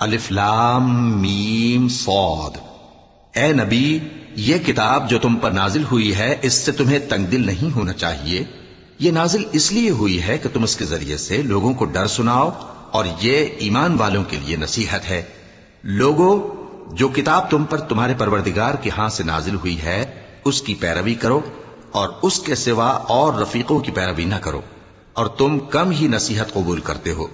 الف لام میم صاد۔ اے نبی، یہ کتاب جو تم پر نازل ہوئی ہے اس سے تمہیں تنگ دل نہیں ہونا چاہیے۔ یہ نازل اس لیے ہوئی ہے کہ تم اس کے ذریعے سے لوگوں کو ڈر سناؤ، اور یہ ایمان والوں کے لیے نصیحت ہے۔ لوگوں، جو کتاب تم پر تمہارے پروردگار کے ہاں سے نازل ہوئی ہے اس کی پیروی کرو، اور اس کے سوا اور رفیقوں کی پیروی نہ کرو، اور تم کم ہی نصیحت قبول کرتے ہو۔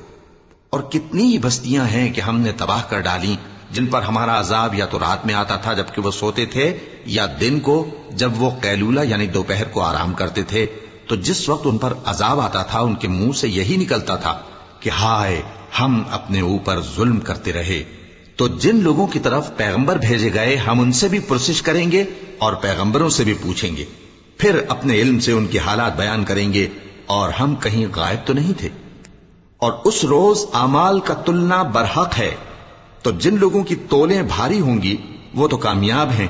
اور کتنی ہی بستیاں ہیں کہ ہم نے تباہ کر ڈالی جن پر ہمارا عذاب یا تو رات میں آتا تھا جبکہ وہ سوتے تھے، یا دن کو جب وہ قیلولہ یعنی دوپہر کو آرام کرتے تھے، تو جس وقت ان پر عذاب آتا تھا ان کے منہ سے یہی نکلتا تھا کہ ہائے، ہم اپنے اوپر ظلم کرتے رہے۔ تو جن لوگوں کی طرف پیغمبر بھیجے گئے ہم ان سے بھی پرسش کریں گے اور پیغمبروں سے بھی پوچھیں گے، پھر اپنے علم سے ان کے حالات بیان کریں گے، اور ہم کہیں غائب تو نہیں تھے۔ اور اس روز اعمال کا تلنا برحق ہے، تو جن لوگوں کی تولیں بھاری ہوں گی وہ تو کامیاب ہیں،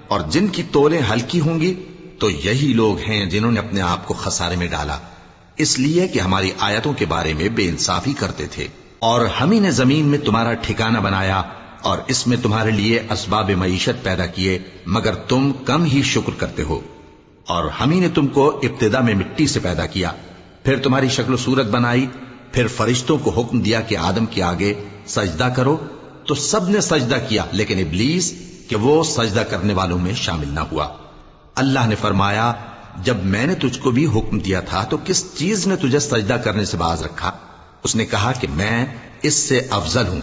اور جن کی تولیں ہلکی ہوں گی تو یہی لوگ ہیں جنہوں نے اپنے آپ کو خسارے میں ڈالا، اس لیے کہ ہماری آیتوں کے بارے میں بے انصافی کرتے تھے۔ اور ہم ہی نے زمین میں تمہارا ٹھکانہ بنایا اور اس میں تمہارے لیے اسباب معیشت پیدا کیے، مگر تم کم ہی شکر کرتے ہو۔ اور ہم ہی نے تم کو ابتدا میں مٹی سے پیدا کیا، پھر تمہاری شکل و صورت بنائی، پھر فرشتوں کو حکم دیا کہ آدم کے آگے سجدہ کرو، تو سب نے سجدہ کیا لیکن ابلیس کہ وہ سجدہ کرنے والوں میں شامل نہ ہوا۔ اللہ نے فرمایا، جب میں نے تجھ کو بھی حکم دیا تھا تو کس چیز نے تجھے سجدہ کرنے سے باز رکھا؟ اس نے کہا کہ میں اس سے افضل ہوں،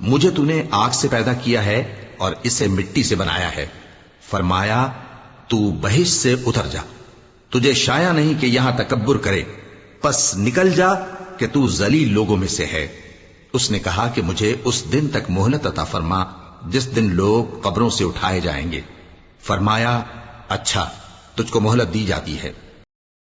مجھے تو نے آگ سے پیدا کیا ہے اور اسے مٹی سے بنایا ہے۔ فرمایا، تو بہشت سے اتر جا، تجھے شایع نہیں کہ یہاں تکبر کرے، پس نکل جا کہ تو ذلیل لوگوں میں سے ہے۔ اس نے کہا کہ مجھے اس دن تک مہلت عطا فرما جس دن لوگ قبروں سے اٹھائے جائیں گے۔ فرمایا، اچھا، تجھ کو مہلت دی جاتی ہے۔